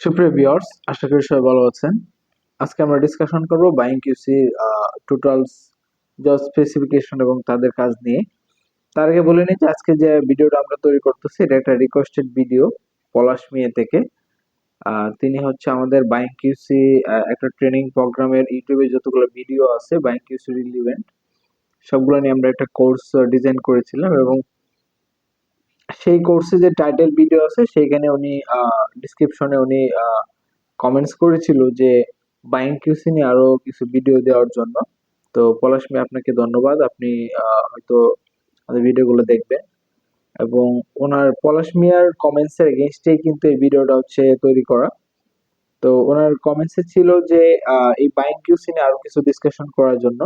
সুপ্রিয় ভিউয়ার্স, আশা করি সবাই ভালো আছেন। আজকে আমরা ডিসকাশন করব buying QC totals job specification এবং তাদের কাজ নিয়ে। তার আগে বলে নিই যে আজকে যে ভিডিওটা আমরা তৈরি করতেছি এটা একটা রিকোয়েস্টেড ভিডিও পলাশ মিয়া থেকে। তিনি হচ্ছে আমাদের বাইং কিউসি একটা ট্রেনিং প্রোগ্রামের ইউটিউবে যতগুলো ভিডিও আছে বাইং কিউসি রিলিভেন্ট সবগুলো নিয়ে আমরা একটা কোর্স ডিজাইন করেছিলাম এবং সেই কোর্সে যে টাইটেল ভিডিও আছে সেইখানে উনি ডিসক্রিপশনে উনি কমেন্টস করেছিল যে বাইং কিউসি নিয়ে আরো কিছু ভিডিও দেওয়ার জন্য। তো পলাশ মিয়া আপনাকে ধন্যবাদ, আপনি হয়তো আমাদের ভিডিওগুলো দেখবেন এবং ওনার পলাশ মিয়ার কমেন্টস এর এগেইনস্টেই কিন্তু এই ভিডিওটা হচ্ছে তৈরি করা। তো ওনার কমেন্টসে ছিল যে এই বাইং কিউসি নিয়ে আরো কিছু ডিসকাশন করার জন্য।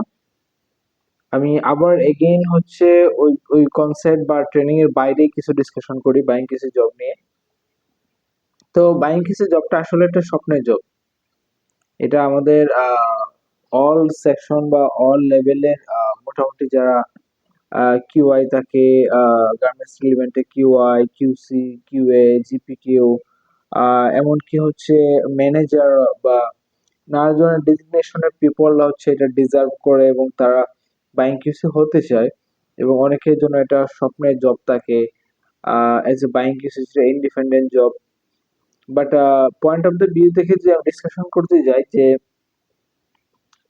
আমি আবার এগেইন হচ্ছে ওই ওই কনসেপ্ট বা ট্রেনিং এর বাইরে কিছু ডিসকাশন করি বাইং কিউসি জব নিয়ে। তো বাইং কিউসি জবটা আসলে একটা স্বপ্নের জব। এটা আমাদের অল সেকশন বা অল লেভেলের মোটামুটি যারা কিউআই থাকে, গার্মেন্টস এলিমেন্টে কিউআই, কিউসি, কিউএ, জিপিকিউ, এমনকি হচ্ছে ম্যানেজার বা নানা ধরনের ডেজিগনেশনের পিপলরা হচ্ছে এটা ডিজার্ভ করে এবং তারা বাইং কিউসি হতে চায় এবং অনেকের জন্য এটা স্বপ্নের জব থাকে। As a buying QC independent job, but point of the view থেকে যে আমি ডিসকাশন করতে যাই যে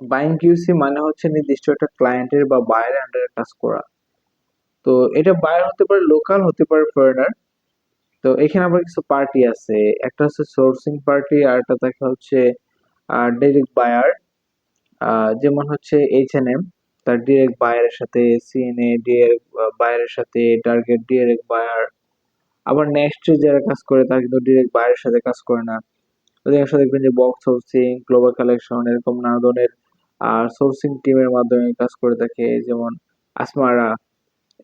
বাইং কিউসি মানে হচ্ছে নির্দিষ্ট একটা ক্লায়েন্টের বা বায়ারের আন্ডারে কাজ করা। তো এটা বায়ার হতে পারে, লোকাল হতে পারে, ফরেনার। তো এখানে আবার কিছু পার্টি আছে, একটা হচ্ছে সোর্সিং পার্টি আর একটা থাকে হচ্ছে ডিরেক্ট বায়ার। যেমন হচ্ছে H&M, তার ডিরেক্ট বায়ারের সাথে, সিএনএ ডিরেক্ট বায়ারের সাথে, টার্গেট ডিরেক্ট বায়ার। আবার নেক্সট যারা কাজ করে তারা কিন্তু ডিরেক্ট বায়ারের সাথে কাজ করে না। অধিকাংশ দেখবেন যে বক্স সোর্সিং, গ্লোবাল কালেকশন এরকম নানা ধরনের সোর্সিং টিমের মাধ্যমে কাজ করে থাকে। যেমন আসমারা,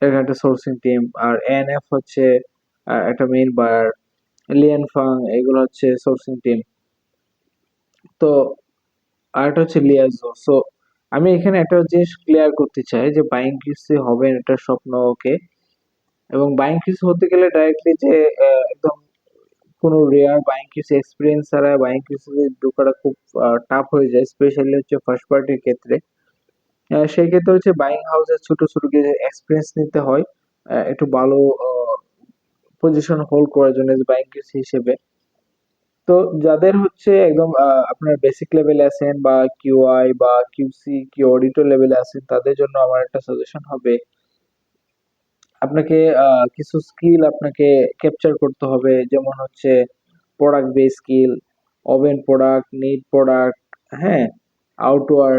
এখানে একটা সোর্সিং টিম, আর এএনএফ হচ্ছে একটা মেইন বায়ার, লিয়ান ফাং, এগুলো হচ্ছে সোর্সিং টিম। তো আর একটা হচ্ছে লিয়াজো। সো আমি এখানে একটা জিনিস ক্লিয়ার করতে চাই যে বাইং কিউসি হবে এটা স্বপ্ন, ওকে। এবং বাইং কিউসি হতে গেলে ডাইরেক্টলি যে একদম কোনো রেয়ার বাইং কিউসি এক্সপিরিয়েন্স ছাড়া বাইং কিউসি ঢোকাটা খুব টাফ হয়ে যায়, স্পেশালি হচ্ছে ফার্স্ট পার্টির ক্ষেত্রে। সেই ক্ষেত্রে হচ্ছে বাইং হাউসের ছোট ছোট কিছু এক্সপিরিয়েন্স নিতে হয় একটু ভালো পজিশন হোল্ড করার জন্য বাইং কিউসি হিসেবে। তো যাদের হচ্ছে একদম আপনার বেসিক লেভেলে আছেন বা কিউআই বা কিউসি কি অডিটর লেভেলে আছেন তাদের জন্য আমার একটা সাজেশন হবে, আপনাকে কিছু স্কিল আপনাকে ক্যাপচার করতে হবে। যেমন হচ্ছে product base skill, woven product, knit product, হ্যাঁ, আউটওয়ার,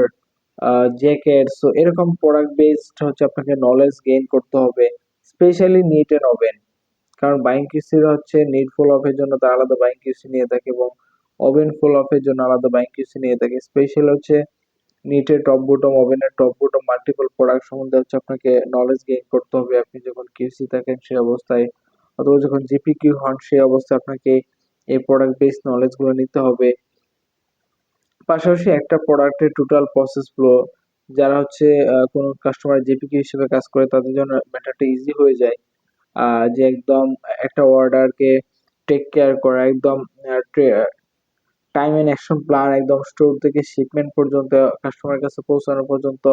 জ্যাকেট। সো এরকম প্রোডাক্ট বেসড হচ্ছে আপনাকে নলেজ গেইন করতে হবে, স্পেশালি নিট এন্ড ওভেন। কারণ বাইং কিউসির হচ্ছে নিট ফুল অফের জন্য তার আলাদা বাইং কিউসি নিয়ে থাকে এবং ওভেন ফুল অফের জন্য আলাদা বাইং কিউসি নিয়ে থাকে। স্পেশাল হচ্ছে নিটের টপ বটম, ওভেনের টপ বটম মাল্টিপল প্রোডাক্ট সম্বন্ধে হচ্ছে আপনাকে নলেজ গেইন করতে হবে আপনি যখন কিউসি থাকেন সেই অবস্থায়, অথবা যখন জিপিকিউ হন সেই অবস্থায় আপনাকে এই প্রোডাক্ট বেস নলেজ গুলো নিতে হবে। পাশাপাশি একটা প্রোডাক্টের টোটাল প্রসেস ফ্লো, যারা হচ্ছে কোনো কাস্টমার জিপিকিউ হিসেবে কাজ করে তাদের জন্য ম্যাটারটা ইজি হয়ে যায়। যে একদম একটা অর্ডারকে টেক কেয়ার করা, একদম টাইম এন্ড অ্যাকশন প্ল্যান, একদম স্টোর থেকে শিপমেন্ট পর্যন্ত কাস্টমারের কাছে পৌঁছানো পর্যন্ত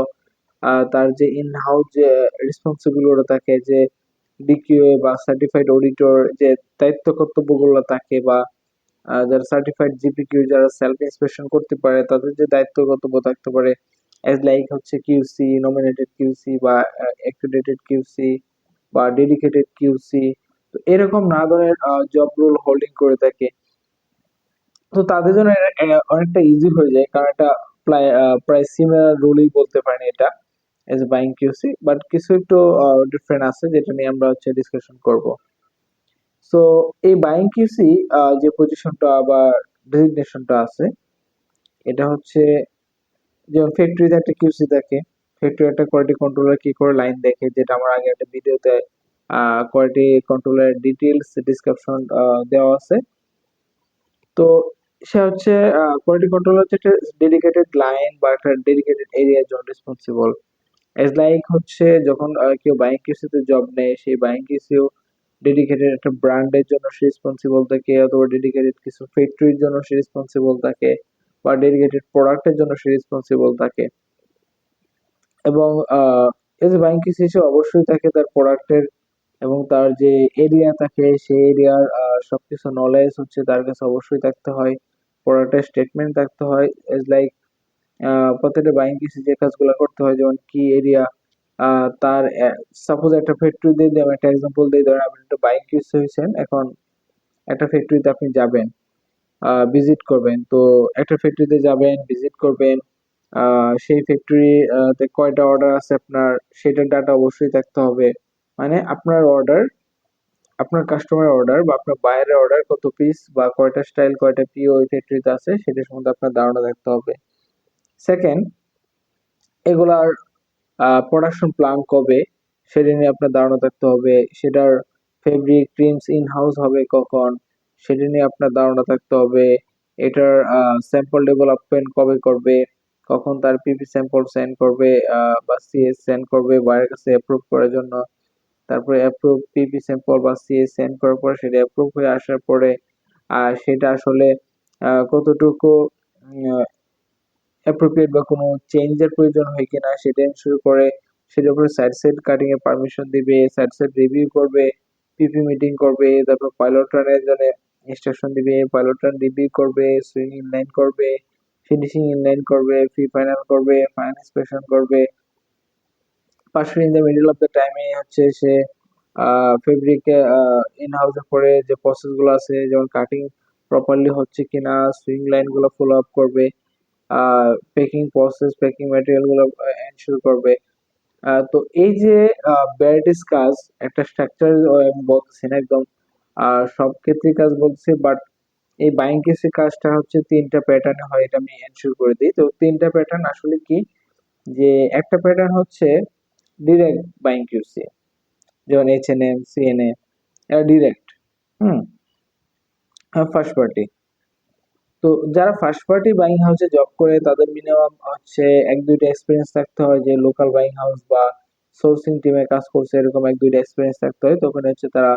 তার যে ইন হাউস যে রেসপন্সিবিলিটি থাকে, যে ডিকিউএ বা সার্টিফাইড অডিটর যে দায়িত্ব কর্তব্যগুলো থাকে, বা যারা সার্টিফাইড জিপিকিউ যারা সেলফ ইন্সপেকশন করতে পারে তাদের যে দায়িত্ব কর্তব্য থাকতে পারে, এজ লাইক হচ্ছে কিউসি, নমিনেটেড কিউসি বা অ্যাক্রিডিটেড কিউসি বা ডেডিকেটেড কিউসি। তো এরকম নানা ধরনের জব রোল হোল্ডিং করে থাকে। তো তাদের জন্য অনেকটা ইজি হয়ে যায়, কারণ এটা প্রায় সিমিলার রোলই বলতে পারেন এটা এজ বাইং কিউসি, বাট কিছু একটু ডিফারেন্ট আছে যেটা নিয়ে আমরা হচ্ছে ডিসকাশন করব। সো এই বাইং কিউসি যে পজিশনটা বা ডেজিগনেশনটা আছে, এটা হচ্ছে যেমন ফ্যাক্টরিতে একটা কিউসি থাকে, ফ্যাক্টরি একটা কোয়ালিটি কন্ট্রোলার কি করে লাইন দেখে, যেটা আমার আগে একটা ভিডিওতে কোয়ালিটি কন্ট্রোলার ডিটেইলস ডিসক্রিপশন দেওয়া আছে। তো সে হচ্ছে কোয়ালিটি কন্ট্রোল হচ্ছে একটা ডেডিকেটেড লাইন বা একটা ডেডিকেটেড এরিয়ার জন্য রেসপন্সিবল। এজ লাইক হচ্ছে যখন কেউ বাইং কিউসিতে জব নেয় সেই বাইং কিউসিও ডেডিকেটেড একটা ব্র্যান্ডের জন্য সে রেসপন্সিবল থাকে, অথবা ডেডিকেটেড কিছু ফ্যাক্টরির জন্য সে রেসপন্সিবল থাকে, বা ডেডিকেটেড প্রোডাক্টের জন্য সে রেসপন্সিবল থাকে। এবং এই যে বাইং কিউসি সে অবশ্যই থাকে তার প্রোডাক্টের এবং তার যে এরিয়া থাকে সেই এরিয়ার সবকিছু নলেজ হচ্ছে তার কাছে অবশ্যই থাকতে হয়, প্রোডাক্টের স্টেটমেন্ট থাকতে হয়। এজ লাইক প্রত্যেকটা বাইং কিউসি যে কাজগুলো করতে হয়, যেমন কি এরিয়া তার, সাপোজ একটা ফ্যাক্টরি দিয়ে দিই, আমি একটা এক্সাম্পল দিয়ে, ধরেন আপনি একটা বাইং কিউসি হয়েছেন, এখন একটা ফ্যাক্টরিতে আপনি যাবেন, ভিজিট করবেন। তো একটা ফ্যাক্টরিতে যাবেন, ভিজিট করবেন, সেই ফ্যাক্টরি তে কয়টা অর্ডার আছে আপনার, সেটার ডাটা অবশ্যই থাকতে হবে। মানে আপনার অর্ডার, আপনার কাস্টমার অর্ডার বা আপনার বায়ারের অর্ডার কত পিস বা কয়টা স্টাইল কয়টা পিও ওই ফ্যাক্টরিতে আছে সেটার সম্বন্ধে আপনার ধারণা থাকতে হবে। সেকেন্ড, এগুলার প্রোডাকশন প্ল্যান কবে সেটা নিয়ে আপনার ধারণা থাকতে হবে। সেটার ফেব্রিক প্রিন্টস ইন হাউস হবে কখন, সেটা নিয়ে আপনার ধারণা থাকতে হবে। এটার স্যাম্পল ডেভেলপমেন্ট কবে করবে, কখন তার পিপি স্যাম্পল সেন্ড করবে, বা সিএস সেন্ড করবে বাইরের কাছে অ্যাপ্রুভ করার জন্য। তারপরে অ্যাপ্রুভ পিপি স্যাম্পল বা সিএস সেন্ড করার পর সেটা অ্যাপ্রুভ হয়ে আসার পরে সেটা আসলে কতটুকু অ্যাপ্রোপ্রিয়েট বা কোনো চেঞ্জের প্রয়োজন হয় কিনা সেটা এনশিওর করে, সেটার উপরে সাইড সাইড কাটিং এর পারমিশন দিবে, সাইড সাইড রিভিউ করবে, পিপি মিটিং করবে, তারপর পাইলট রানের জন্য ইনস্ট্রাকশন দিবে, পাইলট রান রিভিউ করবে, সুইং ইনলাইন করবে, ফিনিশিং ইনলাইন করবে, প্রি ফাইনাল করবে, ফাইনাল ইন্সপেকশন করবে। পাশে in the middle of the টাইমে হচ্ছে সে ফেব্রিক ইন হাউসে পরে যে প্রসেস গুলো আছে, যেমন কাটিং প্রপারলি হচ্ছে কিনা, সুইং লাইন গুলো ফলো আপ করবে, পেকিং প্রসেস, পেকিং ম্যাটেরিয়াল গুলো এনশিওর করবে। তো এই যে ভ্যারাইটিস কাজ, একটা স্ট্রাকচার আমি বলতেছি না একদম সব ক্ষেত্রেই কাজ বলছি, বাট এই বাইং কেসের কাজটা হচ্ছে তিনটা প্যাটার্নে হয়, এটা আমি এনশিওর করে দিই। তো তিনটা প্যাটার্ন আসলে কি, যে একটা প্যাটার্ন হচ্ছে ডিরেক্ট বাইং কিউসি, যেমন H&M, সিএনএ, এরা ডিরেক্ট। হুম। ফার্স্ট পার্টি, তো যারা ফার্স্ট পার্টি বাইং হাউসে জব করে তাদের মিনিমাম হচ্ছে এক দুইটা এক্সপিরিয়েন্স থাকতে হয়, যে লোকাল বাইং হাউস বা সোর্সিং টিমে কাজ করছে এরকম এক দুইটা এক্সপিরিয়েন্স থাকতে হয়, তখন হচ্ছে তারা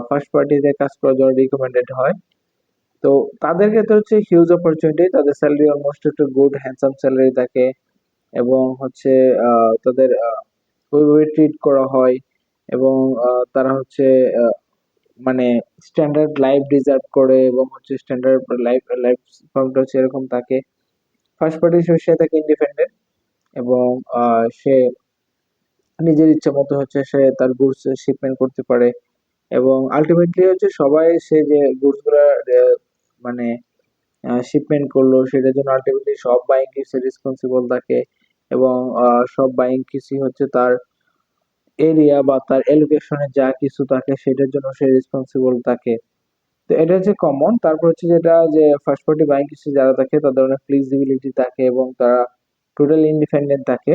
ফার্স্ট পার্টিতে কাজ করার জন্য রিকমেন্ডেড হয়। তো তাদের ক্ষেত্রে হচ্ছে হিউজ অপরচুনিটি, তাদের স্যালারি অলমোস্ট একটু গুড হ্যান্ডসাম স্যালারি থাকে, এবং হচ্ছে তাদের ওইভাবে ট্রিট করা হয়, এবং তারা হচ্ছে মানে স্ট্যান্ডার্ড লাইফ ডিজার্ভ করে, এবং হচ্ছে স্ট্যান্ডার্ড লাইফ লাইফ ফর্মটা হচ্ছে এরকম থাকে। ফার্স্ট পার্টি সে থাকে ইন্ডিপেন্ডেন্ট, এবং সে নিজের ইচ্ছা মতো হচ্ছে সে তার গুডস শিপমেন্ট করতে পারে, এবং আলটিমেটলি হচ্ছে সবাই সে যে গুডস গুলা মানে শিপমেন্ট করলো সেটার জন্য আলটিমেটলি সব বাইং কিসি রেসপন্সিবল থাকে, এবং সব বাইং কিসি হচ্ছে তার এরিয়া বা তার এলোকেশনে যা কিছু থাকে সেটার জন্য সে রেসপন্সিবল থাকে। তো এটা হচ্ছে কমন। তারপর হচ্ছে যেটা, যে ফার্স্ট পার্টি বাইং কিছু যারা থাকে তাদের অনেক ফ্লেক্সিবিলিটি থাকে এবং তারা টোটাল ইন্ডিপেন্ডেন্ট থাকে,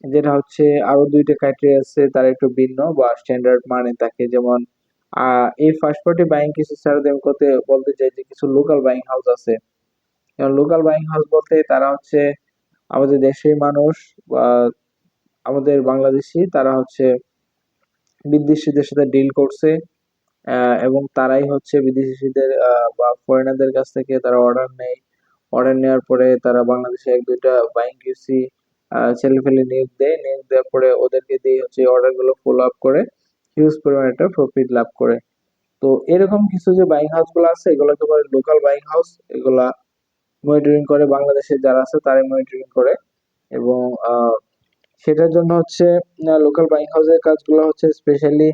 যেটা হচ্ছে আরো দুইটা ক্রাইটেরিয়া আছে তার একটু ভিন্ন বা স্ট্যান্ডার্ড মানে থাকে। যেমন এই ফার্স্ট পার্টি বাইং কিছু ছাড়া আমি বলতে চাই যে কিছু লোকাল বাইং হাউস আছে। যেমন লোকাল বাইং হাউস বলতে তারা হচ্ছে আমাদের দেশের মানুষ বা আমাদের বাংলাদেশি, তারা হচ্ছে বিদেশিদের সাথে ডিল করছে, এবং তারাই হচ্ছে বিদেশিদের বা ফরেনারদের কাছ থেকে তারা অর্ডার নেয়। অর্ডার নেওয়ার পরে তারা বাংলাদেশে এক দুইটা বাইং কিউসি ছেলে ফেলে নিয়োগ দেয়, নিয়োগ দেওয়ার পরে ওদেরকে দিয়ে হচ্ছে অর্ডার গুলো ফলো আপ করে হিউজ পরিমাণ একটা প্রফিট লাভ করে। তো এরকম কিছু যে বাইং হাউস গুলো আছে এগুলোকে বলে লোকাল বাইং হাউস, এগুলা মনিটরিং করে বাংলাদেশে যারা আছে তারাই মনিটরিং করে, এবং সেটার জন্য হচ্ছে লোকাল বাইং হাউসের কাজগুলো হচ্ছে স্পেশালি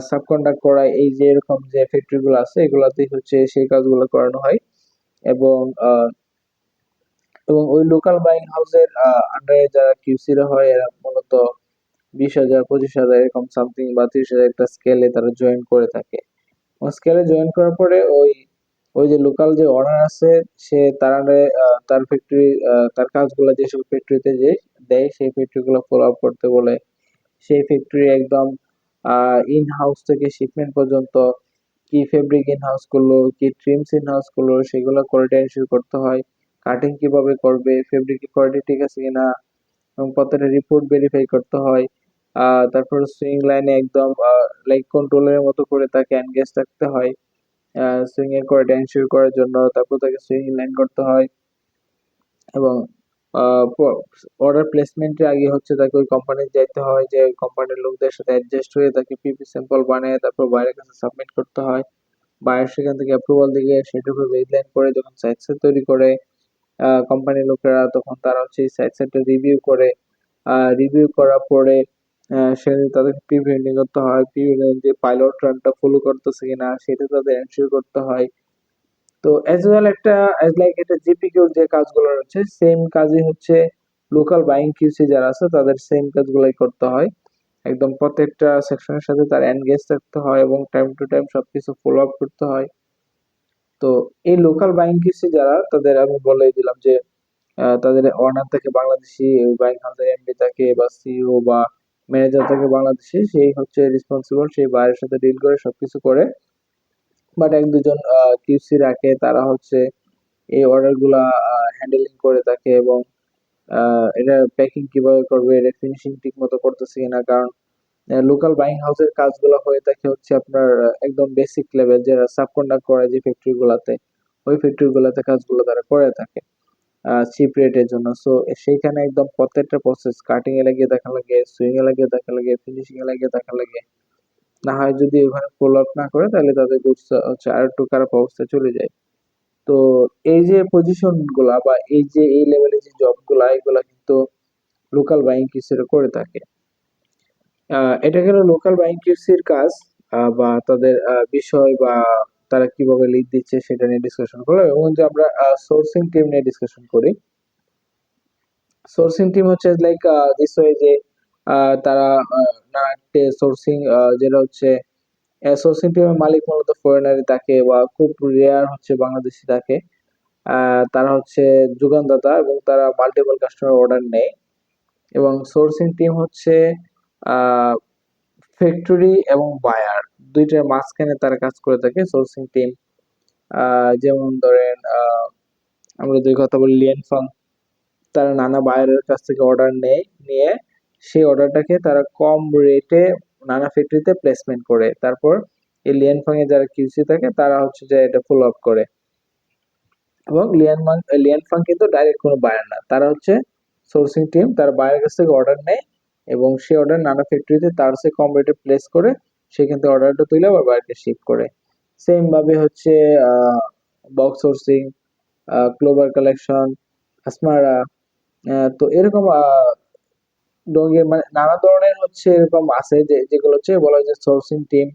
সাবকন্ডাক্ট করা, এই যে এরকম যে ফ্যাক্টরি গুলো আছে এগুলাতেই হচ্ছে সেই কাজগুলো করানো হয়। এবং ওই লোকাল বাইং হাউসের আন্ডারে যারা কিউসিরা হয় এরা মূলত 20,000, 25,000 এরকম সামথিং বা 30,000 একটা স্কেলে তারা জয়েন করে থাকে। স্কেলে জয়েন করার পরে ওই ওই যে লোকাল যে অনার আছে সে তার আন্ডারে তার ফ্যাক্টরি, তার কাজগুলো যেসব ফ্যাক্টরিতে যে দেয় সেই ফ্যাক্টরি গুলো ফলো আপ করতে বলে। সেই ফ্যাক্টরি একদম ইন হাউস থেকে শিপমেন্ট পর্যন্ত কি ফেব্রিক ইন হাউস করলো, কি ট্রিমস ইন হাউস করলো, সেগুলো কোয়ালিটি এনশিওর করতে হয়। কাটিং কিভাবে করবে, ফেব্রিকের কোয়ালিটি ঠিক আছে কিনা, এবং প্রত্যেকটা রিপোর্ট ভেরিফাই করতে হয়। তারপর সুইং লাইনে একদম লাইক কন্ট্রোলের মতো করে তাকে এনগেজ থাকতে হয় সুইং এর কোয়ালিটি এনশিওর করার জন্য। তারপর তাকে সুইং লাইন করতে হয় এবং অর্ডার প্লেসমেন্টের আগে হচ্ছে তাকে ওই কোম্পানিতে যাইতে হয়, যে কোম্পানির লোকদের সাথে অ্যাডজাস্ট হয়ে তাকে পিপি স্যাম্পল বানিয়ে তারপর বাইরের কাছে সাবমিট করতে হয়। বায়ার সেখান থেকে অ্যাপ্রুভাল দিয়ে সেটার উপর বেসলাইন করে যখন সাইট সেট তৈরি করে কোম্পানির লোকেরা, তখন তারা হচ্ছে এই সাইট সেটটা রিভিউ করে। রিভিউ করার পরে সেখানে তাদেরকে প্রিভিউ করতে হয়, প্রিভিউ যে পাইলট রানটা ফলো করতেছে কিনা সেটা তাদের এনশিওর করতে হয়। তো অ্যাজ ওয়েল একটা অ্যাজ লাইক এটা জিপিকিউর যে কাজগুলো রয়েছে সেম কাজই হচ্ছে লোকাল বাইং কিউসি যারা আছে তাদের সেম কাজগুলোই করতে হয়। একদম প্রত্যেকটা সেকশনের সাথে তার এনগেজ থাকতে হয় এবং টাইম টু টাইম সবকিছু ফলো আপ করতে হয়। তো এই লোকাল বাইং কিউসি যারা তাদের আমি বলেই দিলাম যে তাদের অনার থেকে বাংলাদেশি, বাইং হাউসের এমডি থাকে বা সিইও বা ম্যানেজার থাকে বাংলাদেশি, সেই হচ্ছে রেসপন্সিবল, সেই বাইরের সাথে ডিল করে সবকিছু করে। বাট এক দুজন কিউসি রাখে, তারা হচ্ছে এই অর্ডার গুলা হ্যান্ডেলিং করে থাকে এবং এটা প্যাকিং কিভাবে করবে, এটা ফিনিশিং ঠিক মতো করতেছে কিনা। কারণ লোকাল বাইং হাউসের কাজগুলো হয়ে থাকে হচ্ছে আপনার একদম বেসিক লেভেল, যারা সাবকন্ডাক্ট করে যে ফ্যাক্টরি গুলাতে, ওই ফ্যাক্টরি গুলাতে কাজগুলো তারা করে থাকে চিপ রেটের জন্য। সো সেইখানে একদম প্রত্যেকটা প্রসেস কাটিং এ লাগিয়ে দেখা লাগে, সুইং এ লাগিয়ে দেখা লাগে, ফিনিশিং এ লাগিয়ে দেখা লাগে। না হয় যদি ওখানে ফলো আপ না করে তাহলে তাদের গুডস হচ্ছে আর একটু খারাপ অবস্থায় চলে যায়। তো এই যে পজিশন গুলা বা এই যে এই লেভেলের যে জব গুলা, এগুলা কিন্তু লোকাল বাইং কিউসিরা করে থাকে। এটা গেল লোকাল বাইং কিউসির কাজ বা তাদের বিষয় বা তারা কিভাবে লিড দিচ্ছে সেটা নিয়ে ডিসকাশন করলাম। এবং যে আমরা সোর্সিং টিম নিয়ে ডিসকাশন করি। সোর্সিং টিম হচ্ছে লাইক দিস ওয়ে যে তারা নানা সোর্সিং যেটা হচ্ছে সোর্সিং টিমের মালিক মূলত ফরেনারি থাকে বা খুব রেয়ার হচ্ছে বাংলাদেশি থাকে। তারা হচ্ছে যোগানদাতা এবং তারা মাল্টিপল কাস্টমার অর্ডার নেয়। এবং সোর্সিং টিম হচ্ছে ফ্যাক্টরি এবং বায়ার দুইটার মাঝখানে তারা কাজ করে থাকে সোর্সিং টিম। যেমন ধরেন আমরা যদি কথা বলি লিয়েনফাং, তারা নানা বায়ারের কাছ থেকে অর্ডার নেয়, নিয়ে সেই অর্ডারটাকে তারা কম রেটে নানা ফ্যাক্টরিতে প্লেসমেন্ট করে। তারপর এই লিয়েনফাং এ যারা কিউসি থাকে তারা হচ্ছে যে এটা ফলো আপ করে। এবং লিয়ানফাং কিন্তু ডাইরেক্ট কোনো বায়ার না, তারা হচ্ছে সোর্সিং টিম, তার বায়ারের কাছ থেকে অর্ডার নেয় এবং সে অর্ডার নানা ফ্যাক্টরিতে তার সে কম রেটে প্লেস করে, সে কিন্তু অর্ডারটা তুলে আবার বায়ারকে শিপ করে। সেম ভাবে হচ্ছে বক্স সোর্সিং, ক্লোবার কালেকশন, আসমারা, তো এরকম ডঙ্গে মানে নানা ধরনের হচ্ছে এরকম আছে যে যেগুলো হচ্ছে বলা হয় যে সোর্সিং টিম,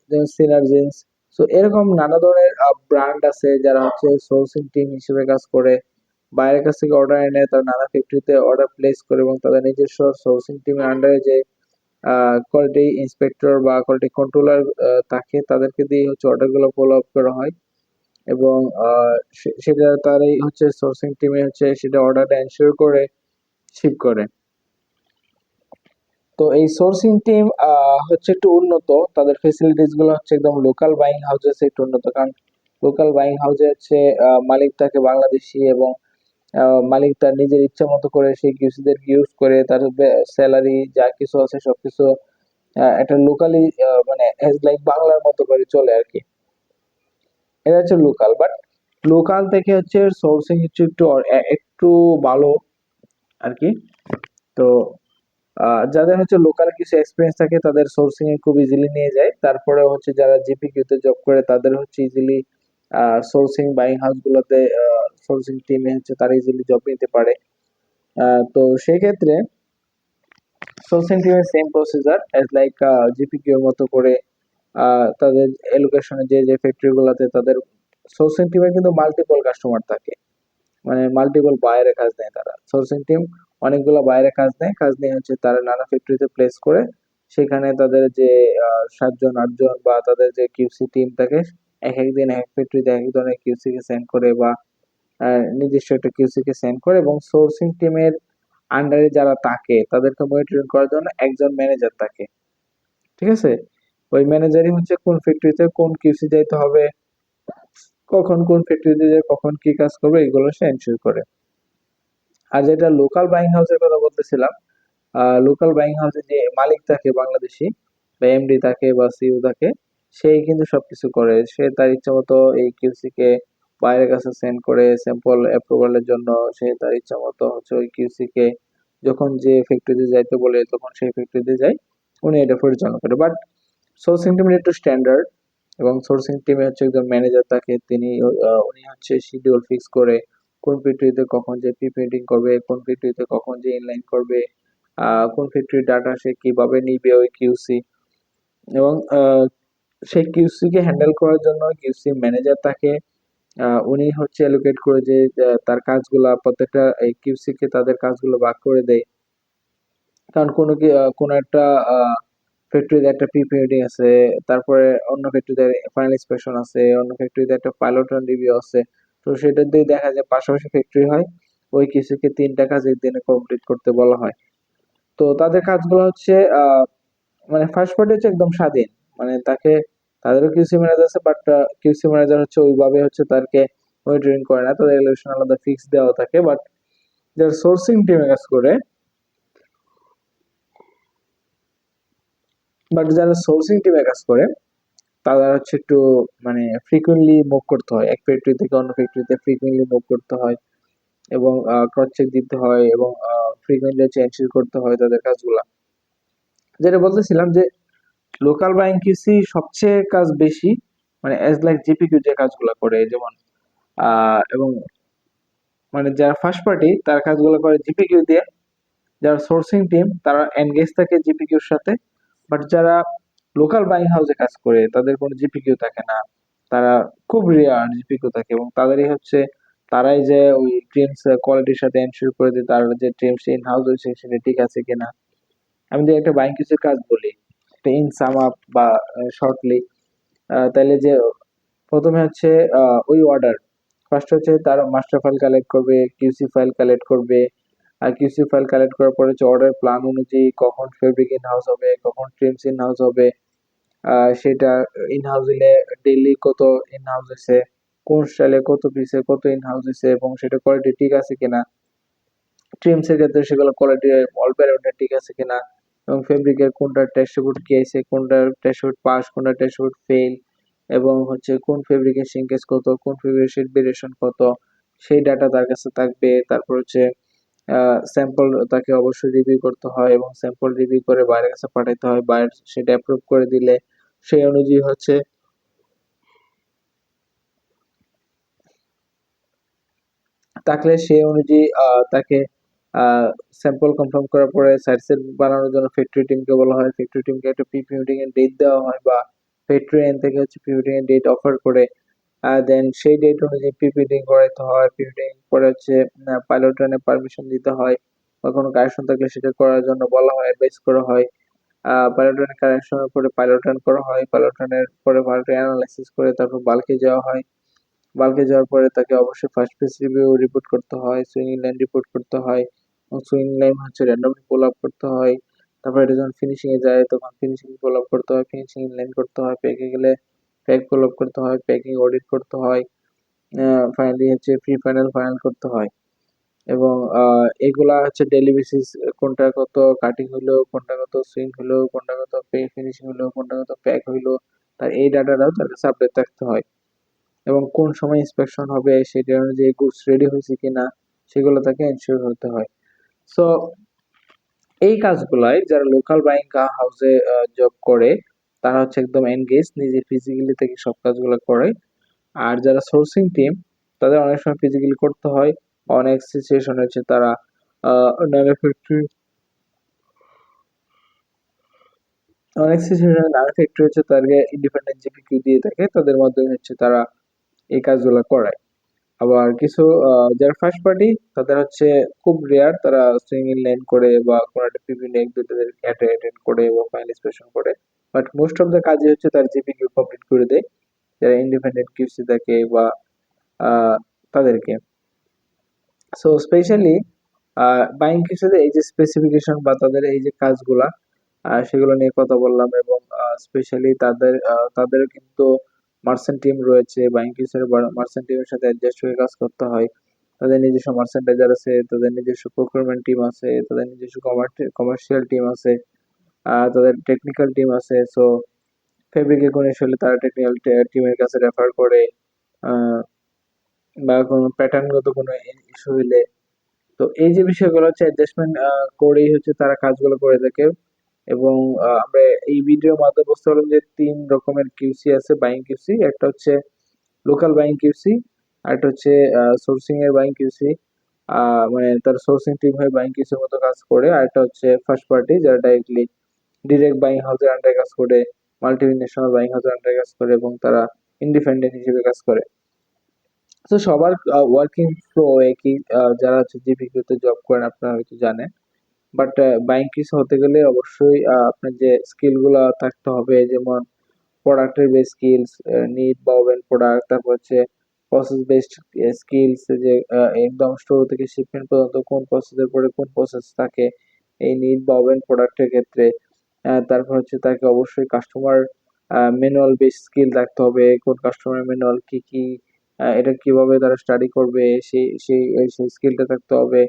যেমন সিনার্জিন্স। সো এরকম নানা ধরনের ব্র্যান্ড আছে যারা হচ্ছে সোর্সিং টিম হিসেবে কাজ করে, বাইরের কাছ থেকে অর্ডার এনে তারা নানা ফ্যাক্টরিতে অর্ডার প্লেস করে এবং তাদের নিজস্ব সোর্সিং টিমের আন্ডারে যে কোয়ালিটি ইন্সপেক্টর বা কোয়ালিটি কন্ট্রোলার থাকে, তাদেরকে দিয়ে হচ্ছে অর্ডারগুলো ফলো আপ করা হয়। এবং সেটা তারাই হচ্ছে সোর্সিং টিমে হচ্ছে সেটা অর্ডারটা এনশিওর করে শিপ করে। তো এই সোর্সিং টিম হচ্ছে একটু উন্নত, তাদের ফেসিলিটিস গুলো হচ্ছে একদম লোকাল বাইং হাউসের একটু উন্নত। কারণ লোকাল বাইং হাউসে হচ্ছে মালিক থাকে বাংলাদেশি এবং মালিক তার নিজের ইচ্ছা মতো করে সেই কিউসিদের ইউজ করে তার স্যালারি যা কিছু আছে সবকিছু একটা লোকালি মানে লাইক বাংলার মতো করে চলে আর কি। এটা হচ্ছে লোকাল। বাট লোকাল থেকে হচ্ছে সোর্সিং হচ্ছে একটু একটু ভালো আর কি। তো যাদের হচ্ছে লোকাল কিছু এক্সপিরিয়েন্স থাকে তাদের সোর্সিং এ খুব ইজিলি নিয়ে যায়। তারপরে হচ্ছে যারা জিপিকিউ তে জব করে তাদের হচ্ছে ইজিলি সোর্সিং বাইং হাউস গুলোতে সোর্সিং টিমে হচ্ছে তারা ইজিলি জব নিতে পারে। তো সেই ক্ষেত্রে সোর্সিং টিমের সেম প্রসিজার এজ লাইক জিপিকিউ এর মতো করে তাদের এলোকেশনে যে যে ফ্যাক্টরি গুলোতে তাদের সোর্সিং টিমে কিন্তু মাল্টিপল কাস্টমার থাকে, মানে মাল্টিপল বায়ারের কাজ নেয় তারা। সোর্সিং টিম অনেকগুলো বাইরে কাজ নেয়, কাজ নিয়ে হচ্ছে তারা নানা ফ্যাক্টরিতে প্লেস করে, সেখানে তাদের যে 7 জন 8 জন বা তাদের যে কিউসি টিম থাকে, এক একদিন এক ফ্যাক্টরিতে এক এক ধরনের কিউসি কে সেন্ড করে বা নির্দিষ্ট একটা কিউসি কে সেন্ড করে। এবং সোর্সিং টিমের আন্ডারে যারা থাকে তাদেরকে মনিটরিং করার জন্য একজন ম্যানেজার থাকে, ঠিক আছে। ওই ম্যানেজারই হচ্ছে কোন ফ্যাক্টরিতে কোন কিউসি যাইতে হবে, কখন কোন ফ্যাক্টরিতে যায়, কখন কি কাজ করবে, এগুলো সে এনশিওর করে। আর যেটা লোকাল বাইং হাউসের কথা বলতেছিলাম, লোকাল বাইং হাউসে যে মালিক থাকে বাংলাদেশি বা এমডি থাকে বা সিইও থাকে, সেই কিন্তু সবকিছু করে। সে তার ইচ্ছা মতো এই কিউসি কে বাইরের কাছে সেন্ড করে স্যাম্পল অ্যাপ্রুভালের জন্য। সে তার ইচ্ছা মতো হচ্ছে ওই কিউসি কে যখন যে ফ্যাক্টরিতে যাইতে বলে তখন সেই ফ্যাক্টরিতে যায়, উনি এটা পরিচালনা করে। বাট সোর্সিং টিমের একটু স্ট্যান্ডার্ড, এবং সোর্সিং টিমে হচ্ছে একজন ম্যানেজার থাকে, তিনি উনি হচ্ছে শিডিউল ফিক্স করে কোন ফ্যাক্টরিতে কখন যে প্রিপেয়ারিং করবে, কোন ফ্যাক্টরিতে কখন যে ইনলাইন করবে, কোন ফ্যাক্টরির ডাটা সে কিভাবে নিবে ওই কিউসি। এবং সেই কিউসি কে হ্যান্ডেল করার জন্য কিউসি ম্যানেজার তাকে উনি হচ্ছে অ্যালোকেট করে যে তার কাজগুলা প্রত্যেকটা এই কিউসি কে তাদের কাজগুলো ভাগ করে দেয়। কারণ কোনো একটা ফ্যাক্টরিতে একটা প্রিপেয়ারিং আছে, তারপরে অন্য ফ্যাক্টরিতে ফাইনাল ইন্সপেকশন আছে, অন্য ফ্যাক্টরিতে একটা পাইলট রান রিভিউ আছে। তো সেটা দিয়ে দেখা যায় পাশাপাশি ফ্যাক্টরি হয়, ওই কিউসিকে 3টা কাজ একদিনে কমপ্লিট করতে বলা হয়। তো তাদের কাজগুলো হচ্ছে মানে ফার্স্ট পার্টি হচ্ছে একদম স্বাধীন, মানে তাকে তাদেরও কিউসি ম্যানেজার আছে, বাট কিউসি ম্যানেজার হচ্ছে ওইভাবে হচ্ছে তাকে মনিটরিং করে না, তাদের রেগুলেশন আলাদা ফিক্স দেওয়া থাকে। যারা সোর্সিং টিমে কাজ করে যারা সোর্সিং টিমে কাজ করে তারা হচ্ছে একটু মানে ফ্রিকুয়েন্টলি মুভ করতে হয়, এক ফ্যাক্টরি থেকে অন্য ফ্যাক্টরিতে ফ্রিকুয়েন্টলি মুভ করতে হয়, এবং ক্রস চেক দিতে হয়, এবং ফ্রিকুয়েন্টলি চেঞ্জ করতে হয় তাদের কাজগুলা। যেটা বলতেছিলাম যে লোকাল বা এনকিউসি সবচেয়ে কাজ বেশি, মানে অ্যাজ লাইক জিপিকিউ যে কাজগুলো করে, যেমন এবং মানে যারা ফার্স্ট পার্টি তার কাজগুলো করে জিপিকিউ দিয়ে, যারা সোর্সিং টিম তারা এনগেজ থাকে জিপিকিউর সাথে। বাট যারা লোকাল বাইং হাউসে কাজ করে তাদের কোনো জিপিকিউ থাকে না, তারা খুব রেয়ার জিপিকিউ থাকে, এবং তাদেরই হচ্ছে তারাই যে ওই ট্রিমস কোয়ালিটির সাথে এনশিওর করে যে তার যে ট্রিমস ইন হাউস হয়েছে সেটা ঠিক আছে কিনা। আমি যদি একটা বাইং কিউসির কাজ বলি, একটা ইন সাম আপ বা শর্টলি, তাহলে যে প্রথমে হচ্ছে ওই অর্ডার, ফার্স্ট হচ্ছে তার মাস্টার ফাইল কালেক্ট করবে, কিউসি ফাইল কালেক্ট করবে। আর কিউসি ফাইল কালেক্ট করার পরে হচ্ছে অর্ডার প্ল্যান অনুযায়ী কখন ফেব্রিক ইন হাউস হবে, কখন ট্রিমস ইন হাউস হবে, সেটা ইন হাউস হলে ডেইলি কত ইন হাউস হয়েছে, কোন স্টাইলে কত পিসে কত ইন হাউস হয়েছে, এবং সেটা কোয়ালিটি ঠিক আছে কিনা। ট্রিমস এর ক্ষেত্রে সেগুলো কোয়ালিটি অল প্যারামিটার ঠিক আছে কিনা, এবং ফেব্রিকের কোনটা টেস্ট রিপোর্ট কি আছে, কোনটা টেস্ট রিপোর্ট পাস, কোনটা টেস্ট রিপোর্ট ফেল, এবং হচ্ছে কোন ফেব্রিকের সিঙ্কেজ কত, কোন ফেব্রিকের শিট ভেরিয়েশন কত, সেই ডাটা তার কাছে থাকবে। তারপর হচ্ছে স্যাম্পল তাকে অবশ্যই রিভিউ করতে হয়, এবং স্যাম্পল রিভিউ করে বাইরের কাছে পাঠাতে হয়, বাইরে সেটা অ্যাপ্রুভ করে দিলে সেই অনুযায়ী হচ্ছে থাকলে সেই অনুযায়ী তাকে স্যাম্পল কনফার্ম করার পরে সাইট সেট বানানোর জন্য ফ্যাক্টরি টিমকে বলা হয়, ফ্যাক্টরি টিমকে একটা প্রি প্রিন্টিং এর ডেট দেওয়া হয়, বা ফ্যাক্টরি এন্ড থেকে হচ্ছে প্রিন্টিং এর ডেট অফার করে, দেন সেই ডেট অনুযায়ী প্রি প্রিন্টিং করাইতে হয়। প্রিন্টিং পরে হচ্ছে পাইলট রানের পারমিশন দিতে হয়, বা কোনো কারেকশন থাকলে সেটা করার জন্য বলা হয়, অ্যাডভাইস করা হয়। পাইলট রানের কারেকশনের পরে পাইলট রান করা হয়, পাইলট রানের পরে ভালকে অ্যানালাইসিস করে তারপর বাল্কে যাওয়া হয়। বাল্কে যাওয়ার পরে তাকে অবশ্যই ফার্স্ট পেজ রিভিউ রিপোর্ট করতে হয়, সুইং লাইন রিপোর্ট করতে হয়, এবং সুইং লাইন হচ্ছে র্যান্ডমলি পুল আপ করতে হয়। তারপর এটা যখন ফিনিশিং এ যায় তখন ফিনিশিং পুল আপ করতে হয়, ফিনিশিং লাইন করতে হয়, প্যাকে গেলে প্যাক পুল আপ করতে হয়, প্যাকিং অডিট করতে হয়, ফাইনালি হচ্ছে প্রি ফাইনাল ফাইনাল করতে হয়। এবং এগুলা হচ্ছে ডেইলি বেসিস, কোনটা কত কাটিং হইলো, কোনটা কত সুইং হইলো, কোনটা কত ফিনিশিং হইলো, কোনটা কত প্যাক হইলো, তার এই ডাটাটাও তার কাছে আপডেট রাখতে হয়। এবং কোন সময় ইন্সপেকশন হবে সেটা অনুযায়ী গুডস রেডি হয়েছে কিনা সেগুলো তাকে এনশিওর হতে হয়। সো এই কাজগুলাই যারা লোকাল বাইং হাউসে জব করে তারা হচ্ছে একদম এনগেজ, নিজে ফিজিক্যালি থেকে সব কাজগুলো করে। আর যারা সোর্সিং টিম তাদের অনেক সময় ফিজিক্যালি করতে হয়, অনেক সিচুয়েশন হচ্ছে তারা নানা ফ্যাক্টরি অনেক সিচুয়েশনে নানা ফ্যাক্টরি হচ্ছে তাদেরকে ইন্ডিপেন্ডেন্ট জিপিকিউ দিয়ে থাকে, তাদের মাধ্যমে হচ্ছে তারা এই কাজগুলো করায়। আবার কিছু যারা ফার্স্ট পার্টি তাদের হচ্ছে খুব রেয়ার তারা সুইং লাইন করে বা কোনো একটা বিভিন্ন এক দুটোদের অ্যাটেন্ড করে বা ফাইনাল ইন্সপেকশন করে। বাট মোস্ট অফ দ্য কাজই হচ্ছে তার জিপিকিউ কমপ্লিট করে দেয়, যারা ইন্ডিপেন্ডেন্ট কিউসি থাকে বা তাদেরকে। সো স্পেশালি বাইং কিউসিতে এই যে স্পেসিফিকেশন বা তাদের এই যে কাজগুলা, সেগুলো নিয়ে কথা বললাম। এবং স্পেশালি তাদেরও কিন্তু মার্চেন্ট টিম রয়েছে, বাইং কিউসির মার্চেন্ট টিমের সাথে অ্যাডজাস্ট হয়ে কাজ করতে হয়। তাদের নিজস্ব মার্চেন্ডাইজার আছে, তাদের নিজস্ব প্রকিউরমেন্ট টিম আছে, তাদের নিজস্ব কমার্শিয়াল টিম আছে, তাদের টেকনিক্যাল টিম আছে। সো ফেব্রিকে কোনো ইস্যু হলে তারা টেকনিক্যাল টিমের কাছে রেফার করে, আহ, বা কোনো প্যাটার্নগত কোনো ইস্যু হইলে। তো এই যে বিষয়গুলো হচ্ছে অ্যাডজাস্টমেন্ট করেই হচ্ছে তারা কাজগুলো করে থাকে। এবং আমরা এই ভিডিওর মাধ্যমে বুঝতে পারলাম যে 3 রকমের কিউসি আছে বাইং কিউসি। একটা হচ্ছে লোকাল বাইং কিউসি, আর একটা হচ্ছে সোর্সিং এর বাইং কিউসি, মানে তার সোর্সিং টিম হয়ে বাইং কিউসির মতো কাজ করে। আর একটা হচ্ছে ফার্স্ট পার্টি, যারা ডাইরেক্টলি ডিরেক্ট বাইং হাউসের আন্ডারে কাজ করে, মাল্টি ন্যাশনাল বাইং হাউসের আন্ডারে কাজ করে, এবং তারা ইন্ডিপেন্ডেন্ট হিসেবে কাজ করে। তো সবার ওয়ার্কিং ফ্লো একই। যারা হচ্ছে জিপিকিউতে জব করেন আপনারা হয়তো জানেন। বাট বাইং কিউসি হতে গেলে অবশ্যই আপনার যে স্কিল গুলা থাকতে হবে, যেমন প্রোডাক্টের বেস স্কিলস, নিড বা ওভেন প্রোডাক্ট, তারপর হচ্ছে প্রসেস বেসড স্কিলস, যে একদম স্টোর থেকে শিপমেন্ট পর্যন্ত কোন প্রসেসের পরে কোন প্রসেস থাকে এই নিড বা ওভেন প্রোডাক্টের ক্ষেত্রে। তারপর হচ্ছে তাকে অবশ্যই কাস্টমার ম্যানুয়াল বেস স্কিল থাকতে হবে, কোন কাস্টমার ম্যানুয়াল কি কি, এটা কিভাবে তারা স্টাডি করবে সেই সেই সেই স্কিলটা থাকতে হবে।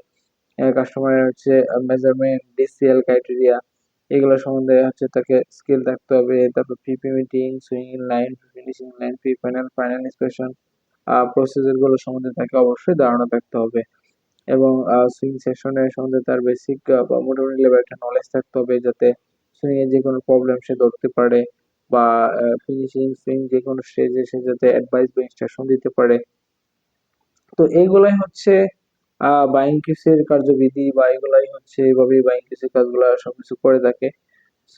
কাস্টমারের হচ্ছে মেজারমেন্ট, ডিসিএল ক্রাইটেরিয়া, এগুলো সম্বন্ধে হচ্ছে তাকে স্কিল থাকতে হবে। তারপর PP meeting, sewing in line, finishing line, pre final, final inspection, procedure গুলো সম্বন্ধে তাকে অবশ্যই ধারণা থাকতে হবে। এবং সুইং সেশনের সম্বন্ধে তার বেসিক বা মোটামুটি লেভেল একটা নলেজ থাকতে হবে, যাতে সুইং এর যে কোনো প্রবলেম সে ধরতে পারে, বা ফিনিশিং সুইং যে কোনো স্টেজে সে যাতে অ্যাডভাইস বা ইনস্ট্রাকশন দিতে পারে। তো এইগুলাই হচ্ছে বাইং কিসের কার্যবিধি, বা এগুলাই হচ্ছে এইভাবেই বাইং কিসের কাজগুলো সবকিছু করে থাকে।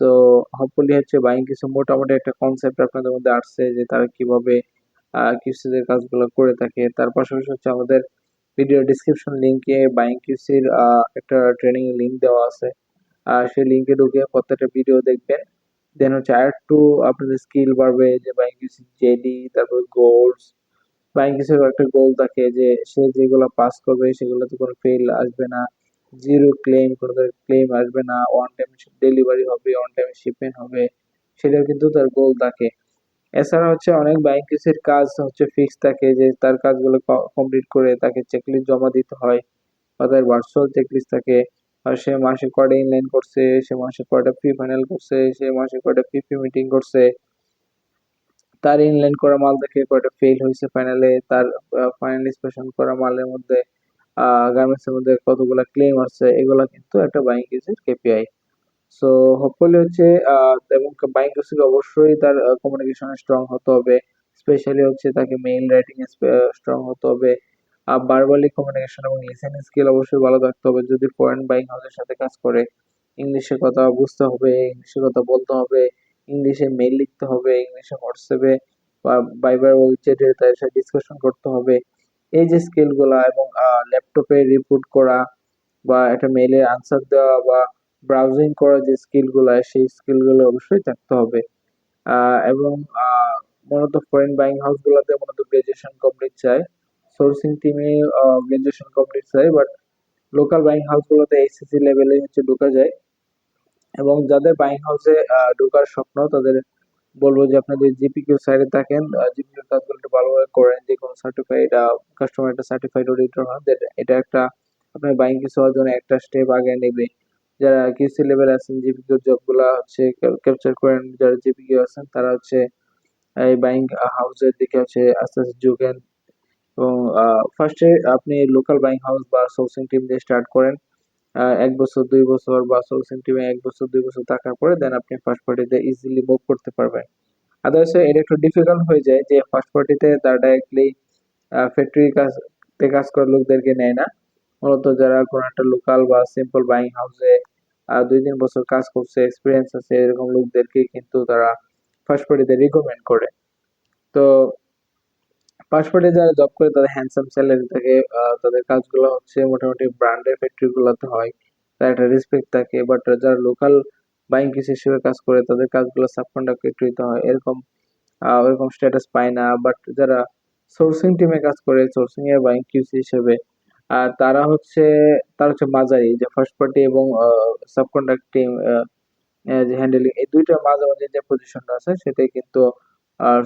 সো হোপফুলি হচ্ছে বাইং কিসের মোটামুটি একটা কনসেপ্ট আপনাদের মধ্যে আসছে যে তারা কিভাবে কিউসিদের কাজগুলো করে থাকে। তার পাশাপাশি হচ্ছে আমাদের ভিডিও ডিসক্রিপশন লিংকে বাইং কিউসির একটা ট্রেনিং লিংক দেওয়া আছে। সেই লিংকে ঢুকে প্রত্যেকটা ভিডিও দেখবেন। দেন হচ্ছে আর একটু আপনাদের স্কিল বাড়বে, যে বাইং কিউসি জেডি, তারপর গোলস। বাইং কিসের একটা গোল থাকে যে সে যেগুলো পাস করবে সেগুলোতে কোনো ফেল আসবে না, জিরো ক্লেম, কোনো ক্লেম আসবে না, অন টাইম ডেলিভারি হবে, অন টাইম শিপমেন্ট হবে, সেটাও কিন্তু তার গোল থাকে। এছাড়া হচ্ছে অনেক বাইং কিসের কাজ হচ্ছে ফিক্স থাকে, যে তার কাজগুলো কমপ্লিট করে তাকে চেকলিস্ট জমা দিতে হয়, বা তার ভার্চুয়াল চেকলিস্ট থাকে। আর সে মাসে কয়টা ইনলাইন করছে, সে মাসে কয়টা প্রি ফাইনাল করছে, সে মাসে কয়টা পিপি মিটিং করছে, তার ইনলাইন করা মাল দেখে কয়টা ফেল হয়েছে ফাইনালে, তার ফাইনাল ইন্সপেকশন করা মালের মধ্যে গার্মেন্টস এর মধ্যে কতগুলা ক্লেম আসছে, এগুলা কিন্তু একটা বাইং কেসের কেপিআই। সো হোপফুলি হচ্ছে এবং বাইং কেসের অবশ্যই তার কমিউনিকেশন স্ট্রং হতে হবে। স্পেশালি হচ্ছে তাকে মেইল রাইটিং স্ট্রং হতে হবে। ভার্বালি কমিউনিকেশন এবং লিসেনিং স্কিল অবশ্যই ভালো থাকতে হবে। যদি ফরেন বাইং হাউসের সাথে কাজ করে, ইংলিশে কথা বুঝতে হবে, ইংলিশে কথা বলতে হবে, ইংলিশে মেইল লিখতে হবে, ইংলিশে হোয়াটসঅ্যাপে বা ভাইবার চ্যাটে তাদের সাথে ডিসকাশন করতে হবে। এই যে স্কিল গুলা, এবং ল্যাপটপে রিপোর্ট করা, বা একটা মেইলের আনসার দেওয়া, বা ব্রাউজিং করার যে স্কিল গুলা, সেই স্কিল গুলো অবশ্যই থাকতে হবে। এবং মূলত ফরেন বাইং হাউস গুলাতে মূলত গ্রাজুয়েশন কমপ্লিট চায়, সোর্সিং টিমে গ্রাজুয়েশন কমপ্লিট চায়, বাট লোকাল বাইং হাউস গুলোতে এইচএসসি লেভেলে হচ্ছে ঢোকা যায়। এবং যাদের বাইং হাউসে ঢোকার স্বপ্ন, তাদের বলবো যে আপনাদের জিপিকিউ সাইডে থাকেন, জিপিকিউ কাজগুলো একটু ভালোভাবে করেন, যে কোনো সার্টিফাইড কাস্টমার একটা সার্টিফাইড অডিটর হন, এটা একটা আপনার বাইং কিউসি হওয়ার জন্য একটা স্টেপ আগে নেবে। যারা কিউসি লেভেল আছেন, জিপিকিউ জব গুলা হচ্ছে ক্যাপচার করেন, যারা জিপিকিউ আছেন তারা হচ্ছে এই বাইং হাউসের দিকে হচ্ছে আস্তে আস্তে ঝুঁকেন। এবং ফার্স্টে আপনি লোকাল বাইং হাউস বা সোর্সিং টিম দিয়ে স্টার্ট করেন। 1 বছর 2 বছর বা সোর্সিং টিমে 1 বছর 2 বছর থাকার পরে দেন আপনি ফার্স্ট পার্টিতে ইজিলি মুভ করতে পারবেন। আদার্স এটা একটু ডিফিকাল্ট হয়ে যায় যে ফার্স্ট পার্টিতে তারা ডাইরেক্টলি ফ্যাক্টরি কাজ করা লোকদেরকে নেয় না। মূলত যারা কোনো একটা লোকাল বা সিম্পল বাইং হাউসে 2-3 বছর কাজ করছে, এক্সপিরিয়েন্স আছে, এরকম লোকদেরকে কিন্তু তারা ফার্স্ট পার্টিতে রিকমেন্ড করে। তো ফার্স্ট পার্টি যারা জব করে তাদের হ্যান্ডসাম স্যালারি থাকে, তাদের কাজগুলো হচ্ছে মোটামুটি ব্র্যান্ডের ফ্যাক্টরি গুলোতে হয়, তার একটা রেসপেক্ট থাকে। বাট যারা লোকাল বাইং কিস হিসেবে কাজ করে তাদের কাজগুলো সাব কন্ট্রাক্ট ফ্যাক্টরিতে হয়, এরকম ওরকম স্ট্যাটাস পায় না। বাট যারা সোর্সিং টিমে কাজ করে, সোর্সিং এর বাইং কিউসি হিসেবে, তারা হচ্ছে মাঝারি, যে ফার্স্ট পার্টি এবং সাব কন্ট্রাক্ট টিম যে হ্যান্ডেলিং, এই দুইটার মাঝামাঝি যে পজিশনটা আছে সেটাই কিন্তু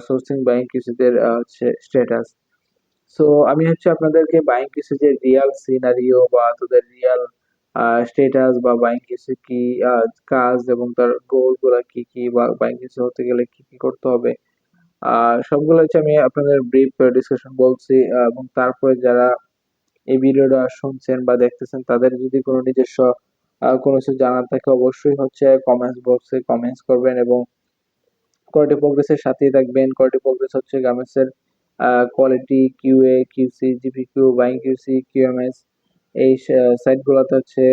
সোর্সিং বাইং কিউসিদের হচ্ছে স্ট্যাটাস। সো আমি হচ্ছে আপনাদেরকে বাইং কিছু যে রিয়াল সিনারিও বা তাদের রিয়াল স্টেটাস বা বাইং কিছু কি কাজ এবং তার গোল গুলা কি কি বা বাইং কিছু হতে গেলে কি কি করতে হবে সবগুলো হচ্ছে আমি আপনাদের ব্রিফ ডিসকাশন বলছি। এবং তারপরে যারা এই ভিডিওটা শুনছেন বা দেখতেছেন তাদের যদি কোনো নিজস্ব কোনো কিছু জানার থাকে অবশ্যই হচ্ছে কমেন্টস বক্সে কমেন্টস করবেন এবং কোয়ালিটি প্রোগ্রেসের সাথেই থাকবেন। কোয়ালিটি প্রোগ্রেস হচ্ছে গার্মেন্টসের quality QA QC GPQ buying QC QMS এই সাইটগুলোতে হচ্ছে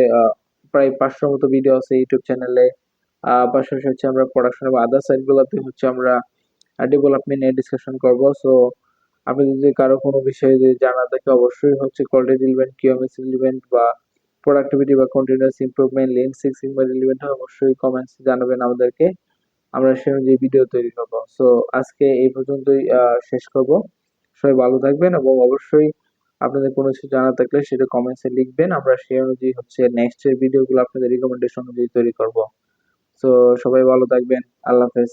প্রায় 500 মতো ভিডিও আছে ইউটিউব চ্যানেলে। পাশাপাশি হচ্ছে আমরা প্রোডাকশন এবং আদার সাইটগুলোতে হচ্ছে আমরা ডেভেলপমেন্ট নিয়ে ডিসকাশন করব। সো আপনি যদি কারো কোনো বিষয়ে যদি জানা থাকে অবশ্যই হচ্ছে কোয়ালিটি রিলেভেন্ট কিউএমএস রিলেভেন্ট বা প্রোডাক্টিভিটি বা continuous improvement lean six sigma relevant অবশ্যই কমেন্টস জানাবেন আমাদেরকে, আমরা সে অনুযায়ী ভিডিও তৈরি করবো। সো আজকে এই পর্যন্তই শেষ করব। সবাই ভালো থাকবেন এবং অবশ্যই আপনাদের কোনো কিছু জানা থাকলে সেটা কমেন্টসে লিখবেন, আমরা সেই অনুযায়ী হচ্ছে নেক্সট এর ভিডিওগুলো আপনাদের রিকমেন্ডেশন অনুযায়ী তৈরি করব। সো সবাই ভালো থাকবেন, আল্লাহ হাফেজ।